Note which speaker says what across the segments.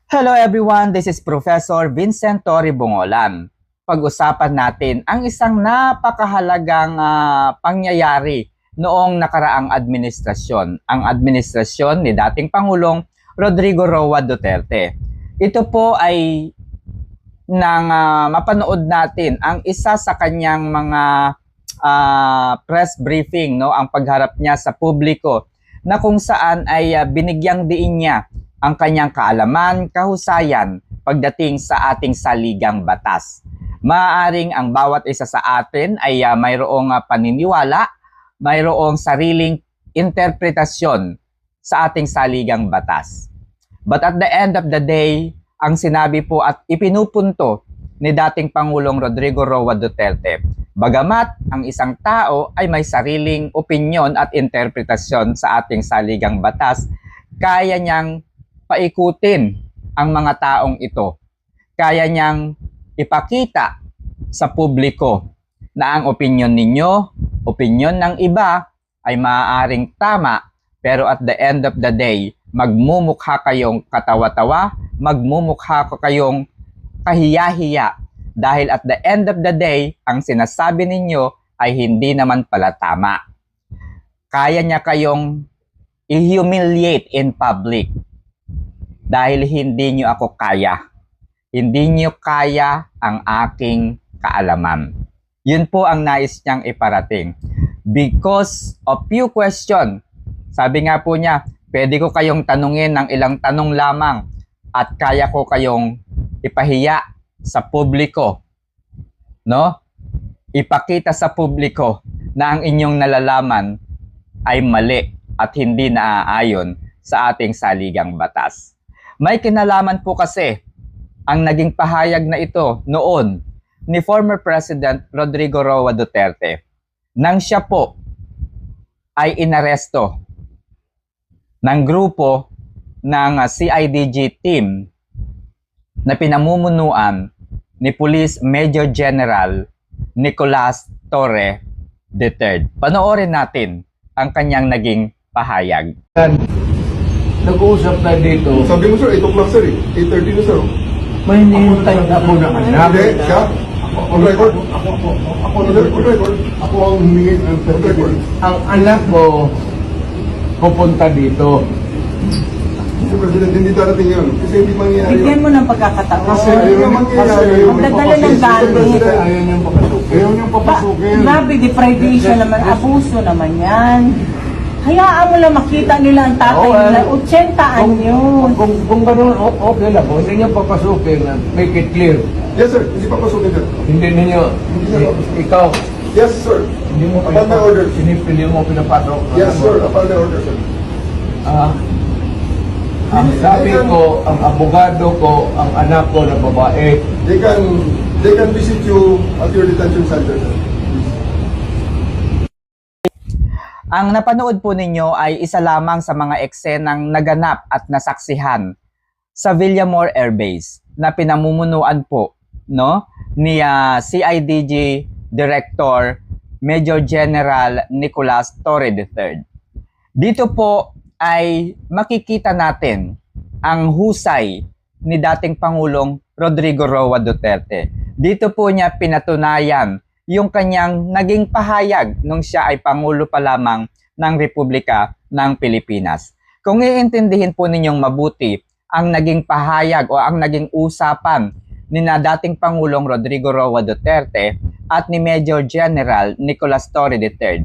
Speaker 1: Hello everyone, this is Professor Vincent Torre Bongolan. Pag-usapan natin ang isang napakahalagang pangyayari noong nakaraang administrasyon, ang administrasyon ni dating Pangulong Rodrigo Roa Duterte. Ito po ay nang mapanood natin ang isa sa kanyang mga press briefing, no, ang pagharap niya sa publiko na kung saan ay binigyang diin niya ang kanyang kaalaman, kahusayan pagdating sa ating saligang batas. Maaaring ang bawat isa sa atin ay mayroong paniniwala, mayroong sariling interpretasyon sa ating saligang batas. But at the end of the day, ang sinabi po at ipinupunto ni dating Pangulong Rodrigo Roa Duterte, bagamat ang isang tao ay may sariling opinyon at interpretasyon sa ating saligang batas, kaya niyang paikutin ang mga taong ito. Kaya niyang ipakita sa publiko na ang opinyon ninyo, opinyon ng iba ay maaaring tama, pero at the end of the day, magmumukha kayong katawa-tawa, magmumukha kayong kahiya-hiya dahil at the end of the day, ang sinasabi ninyo ay hindi naman pala tama. Kaya niya kayong i-humiliate in public dahil hindi niyo ako kaya. Hindi niyo kaya ang aking kaalaman. Yun po ang nais niyang iparating. Because of few question, sabi nga po niya, pwede ko kayong tanungin ng ilang tanong lamang at kaya ko kayong ipahiya sa publiko, no? Ipakita sa publiko na ang inyong nalalaman ay mali at hindi naaayon sa ating saligang batas. May kinalaman po kasi ang naging pahayag na ito noon ni former President Rodrigo Roa Duterte nang siya po ay inaresto ng grupo ng CIDG team na pinamumunuan ni Police Major General Nicolas Torre III. Panoorin natin ang kanyang naging pahayag.
Speaker 2: Nag-uusap na dito.
Speaker 3: Sabi mo sir, 8 o'clock sir eh. 8:30 na sir.
Speaker 2: May hinihintay ako ng anak.
Speaker 3: Hindi, siya? On record?
Speaker 2: Ako
Speaker 3: On record?
Speaker 2: Ako ang humingi ng
Speaker 3: On record?
Speaker 2: Ang anak ko pupunta dito.
Speaker 3: Mr. President, hindi darating yun. Kasi hindi mangyayari
Speaker 4: Bigyan
Speaker 3: yun.
Speaker 4: mo ng pagkakataon.
Speaker 3: Kasi ayaw naman mangyayari yun.
Speaker 4: Ang dadala ng gamit.
Speaker 2: Ayaw niyang papasukin.
Speaker 3: Ayaw niyang papasukin.
Speaker 4: Grabe, deprivation naman, abuso naman yan. Hayaan mo lang makita nila ang tatay nila, 80 anyos.
Speaker 2: Kung gano'n, okay lang. Kung hindi niyo papasukin, make it clear.
Speaker 3: Yes sir, hindi papasukin sir.
Speaker 2: Hindi ninyo, ikaw,
Speaker 3: Yes sir.
Speaker 2: hindi mo
Speaker 3: Upon my orders.
Speaker 2: hindi mo pinapasok.
Speaker 3: Yes sir, upon my orders sir.
Speaker 2: Ang sabi ko, ang abogado ko, ang anak ko na babae,
Speaker 3: They can visit you at your detention center sir.
Speaker 1: Ang napanood po ninyo ay isa lamang sa mga eksenang naganap at nasaksihan sa Villamor Air Base na pinamumunuan po, no, ni CIDG Director Major General Nicolas Torre III. Dito po ay makikita natin ang husay ni dating Pangulong Rodrigo Roa Duterte. Dito po niya pinatunayan yung kanyang naging pahayag nung siya ay Pangulo pa lamang ng Republika ng Pilipinas. Kung iintindihin po ninyong mabuti ang naging pahayag o ang naging usapan ni na dating Pangulong Rodrigo Roa Duterte at ni Major General Nicolas Torre III.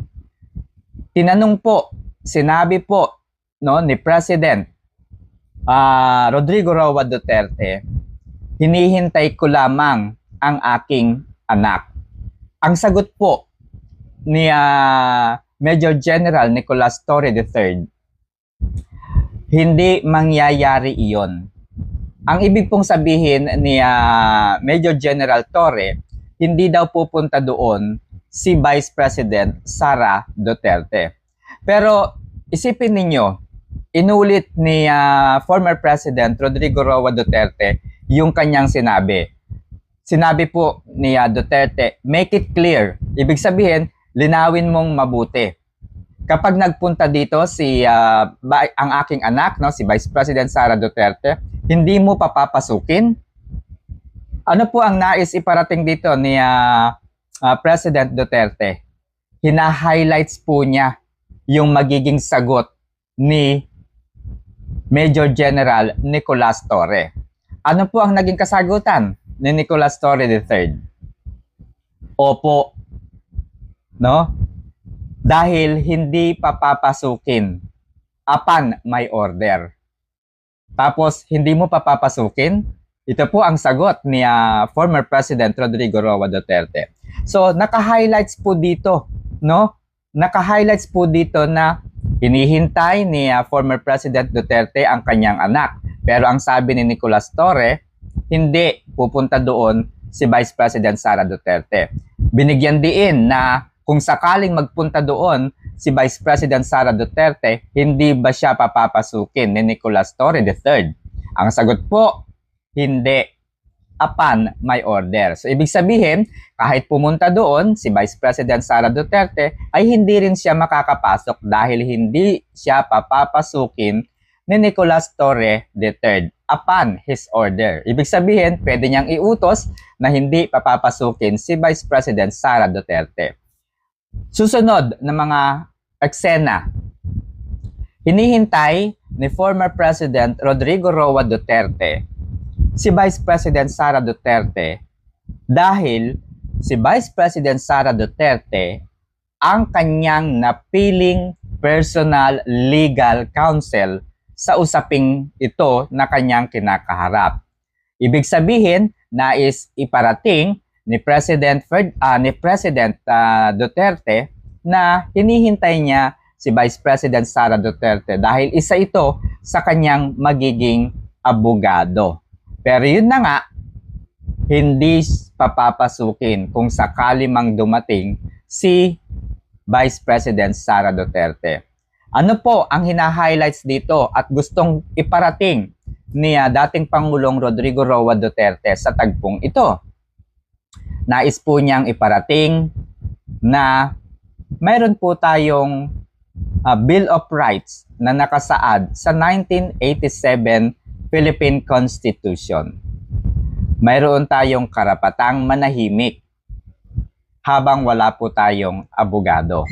Speaker 1: Tinanong po, sinabi po, no, ni President Rodrigo Roa Duterte, hinihintay ko lamang ang aking anak. Ang sagot po ni Major General Nicolas Torre III, hindi mangyayari iyon. Ang ibig pong sabihin ni Major General Torre, hindi daw pupunta doon si Vice President Sara Duterte. Pero isipin ninyo, inulit ni former President Rodrigo Roa Duterte yung kanyang sinabi. Sinabi po ni Duterte, make it clear. Ibig sabihin, linawin mong mabuti. kapag nagpunta dito ang aking anak, no, si Vice President Sara Duterte, hindi mo papapasukin? Ano po ang nais iparating dito ni President Duterte? Hina-highlights po niya yung magiging sagot ni Major General Nicolas Torre. Ano po ang naging kasagutan ni Nicolas Torre III? Opo, no? Dahil hindi papapasukin upon my order. Tapos, hindi mo papapasukin? Ito po ang sagot ni former President Rodrigo Roa Duterte. So, naka-highlights po dito, no? Naka-highlights po dito na hinihintay ni former President Duterte ang kanyang anak. Pero ang sabi ni Nicolas Torre, hindi pupunta doon si Vice President Sara Duterte. Binigyan diin na kung sakaling magpunta doon si Vice President Sara Duterte, hindi ba siya papapasukin ni Nicolas Torre III? Ang sagot po, hindi, upon my order. So, ibig sabihin, kahit pumunta doon si Vice President Sara Duterte, ay hindi rin siya makakapasok dahil hindi siya papapasukin ni Nicolas Torre III upon his order. Ibig sabihin, pwede niyang iutos na hindi papapasukin si Vice President Sara Duterte. Susunod na mga eksena, hinihintay ni former President Rodrigo Roa Duterte si Vice President Sara Duterte dahil si Vice President Sara Duterte ang kanyang napiling personal legal counsel sa usaping ito na kanyang kinakaharap. Ibig sabihin, nais iparating ni President Duterte na hinihintay niya si Vice President Sara Duterte dahil isa ito sa kanyang magiging abogado. Pero yun na nga, hindi papapasukin kung sakali mang dumating si Vice President Sara Duterte. Ano po ang hina-highlights dito at gustong iparating ni dating Pangulong Rodrigo Roa Duterte sa tagpong ito? Nais po niyang iparating na mayroon po tayong Bill of Rights na nakasaad sa 1987 Philippine Constitution. Mayroon tayong karapatang manahimik habang wala po tayong abogado.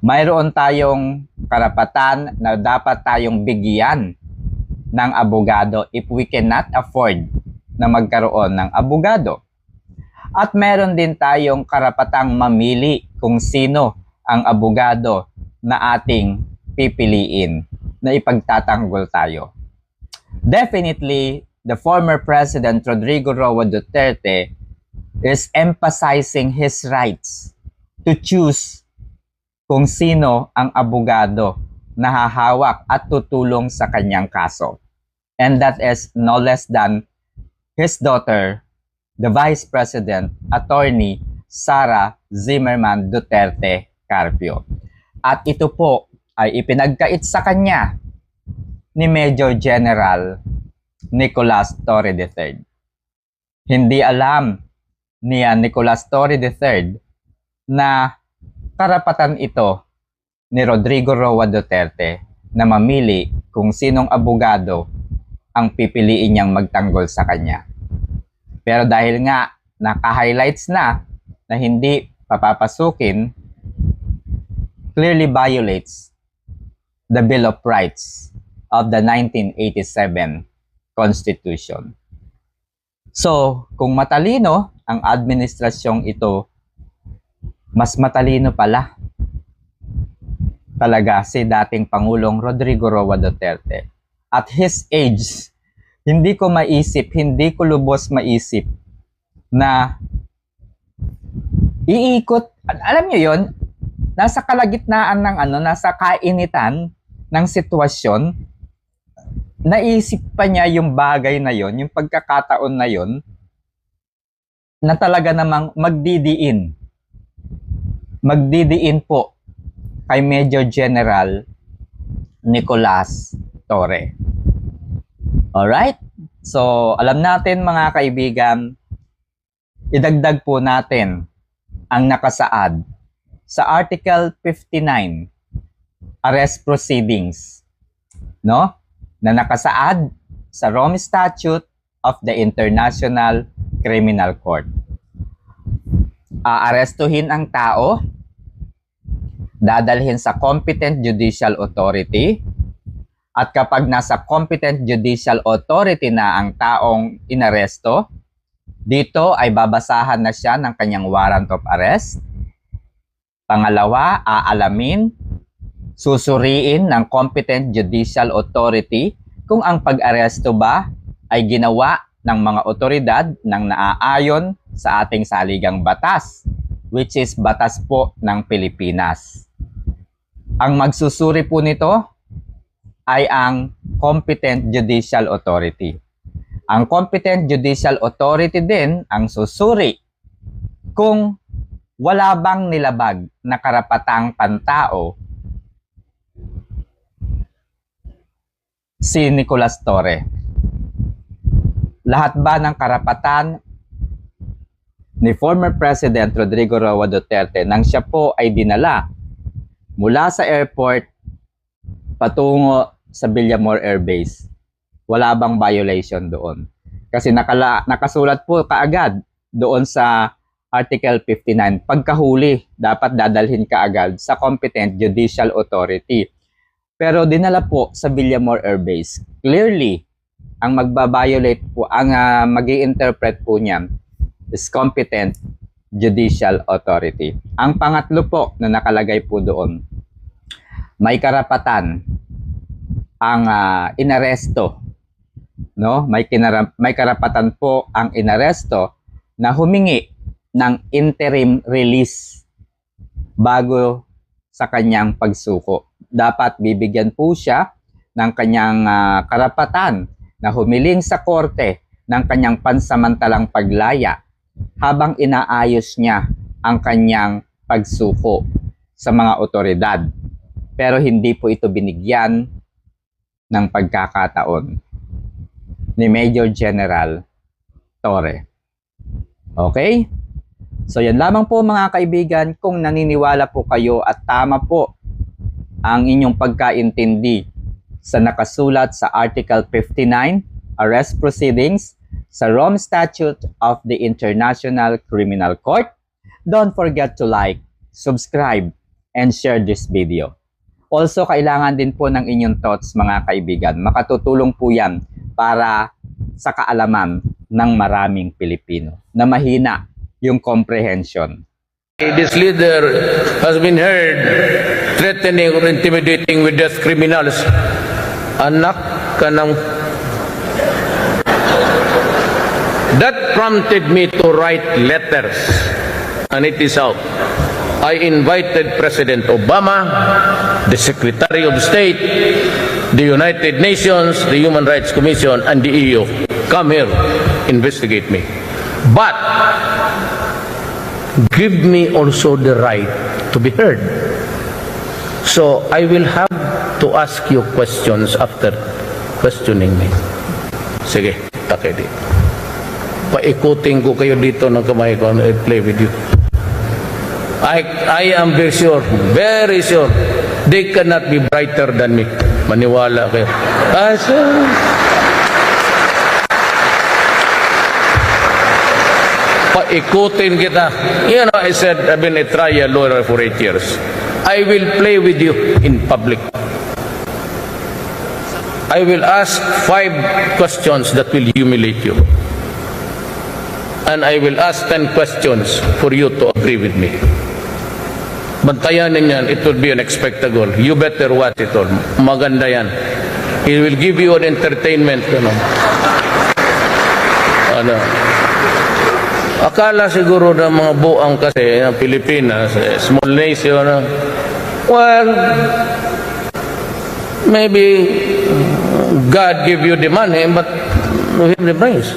Speaker 1: Mayroon tayong karapatan na dapat tayong bigyan ng abogado if we cannot afford na magkaroon ng abogado. At meron din tayong karapatang mamili kung sino ang abogado na ating pipiliin na ipagtatanggol tayo. Definitely, the former President Rodrigo Roa Duterte is emphasizing his rights to choose kung sino ang abogado na hahawak at tutulong sa kanyang kaso. And that is no less than his daughter, the Vice President, Attorney Sara Zimmerman Duterte Carpio. At ito po ay ipinagkait sa kanya ni Major General Nicolas Torre III. Hindi alam ni Nicolas Torre III na karapatan ito ni Rodrigo Roa Duterte na mamili kung sinong abogado ang pipiliin niyang magtanggol sa kanya. Pero dahil nga naka-highlights na hindi papapasukin, clearly violates the Bill of Rights of the 1987 Constitution. So, kung matalino ang administrasyong ito, mas matalino pala talaga si dating Pangulong Rodrigo Roa Duterte. At his age, hindi ko lubos maisip na iikot, alam niyo yon, nasa kalagitnaan ng nasa kainitan ng sitwasyon, naisip pa niya yung bagay na yon, yung pagkakataon na yon, na talaga namang magdidiin po kay Major General Nicolas Torre. Alright? So, alam natin mga kaibigan, idagdag po natin ang nakasaad sa Article 59, arrest proceedings, no? Na nakasaad sa Rome Statute of the International Criminal Court. Aarestuhin ang tao, dadalhin sa competent judicial authority, at kapag nasa competent judicial authority na ang taong inaresto, dito ay babasahan na siya ng kanyang warrant of arrest. Pangalawa, aalamin, susuriin ng competent judicial authority kung ang pag-aresto ba ay ginawa ng mga otoridad ng naaayon sa ating saligang batas, which is batas po ng Pilipinas. Ang magsusuri po nito ay ang competent judicial authority. Ang competent judicial authority din ang susuri kung wala bang nilabag na karapatang pantao si Nicolas Torre. Lahat ba ng karapatan ni former President Rodrigo Roa Duterte nang siya po ay dinala mula sa airport patungo sa Villamor Air Base? Wala bang violation doon? Kasi nakasulat po kaagad doon sa Article 59, pagkahuli, dapat dadalhin kaagad sa competent judicial authority. Pero dinala po sa Villamor Air Base. Clearly, ang magbabiolate po, ang magi-interpret po niyan is competent judicial authority. Ang pangatlo po na nakalagay po doon, may karapatan ang inaresto, no? May karapatan po ang inaresto na humingi ng interim release bago sa kanyang pagsuko. Dapat bibigyan po siya ng kanyang karapatan na humiling sa korte ng kanyang pansamantalang paglaya habang inaayos niya ang kanyang pagsuko sa mga otoridad. Pero hindi po ito binigyan ng pagkakataon ni Major General Torre. Okay? So yan lamang po mga kaibigan, kung naniniwala po kayo at tama po ang inyong pagkaintindi sa nakasulat sa Article 59, Arrest Proceedings, sa Rome Statute of the International Criminal Court, don't forget to like, subscribe, and share this video. Also, kailangan din po ng inyong thoughts mga kaibigan. Makatutulong po yan para sa kaalaman ng maraming Pilipino na mahina yung comprehension.
Speaker 5: This leader has been heard threatening or intimidating with death criminals. Anak ka ng... That prompted me to write letters, and it is out. I invited President Obama, the Secretary of State, the United Nations, the Human Rights Commission, and the EU. Come here, investigate me. But give me also the right to be heard. So I will have to ask you questions after questioning me. Sige, takay dito. Paikutin ko kayo dito ng kamay ko and play with you. I am very sure, they cannot be brighter than me. Maniwala kayo. Paikutin kita. You know, I said, I've been a trial lawyer for 8 years. I will play with you in public. I will ask 5 questions that will humiliate you. And I will ask 10 questions for you to agree with me. Bantayan ninyan, it will be an spectacle. You better watch it all. Maganda yan. It will give you an entertainment. Akala siguro ng mga buang kasi ng Pilipinas, small nation. Well, maybe God give you the money, but you have the brains.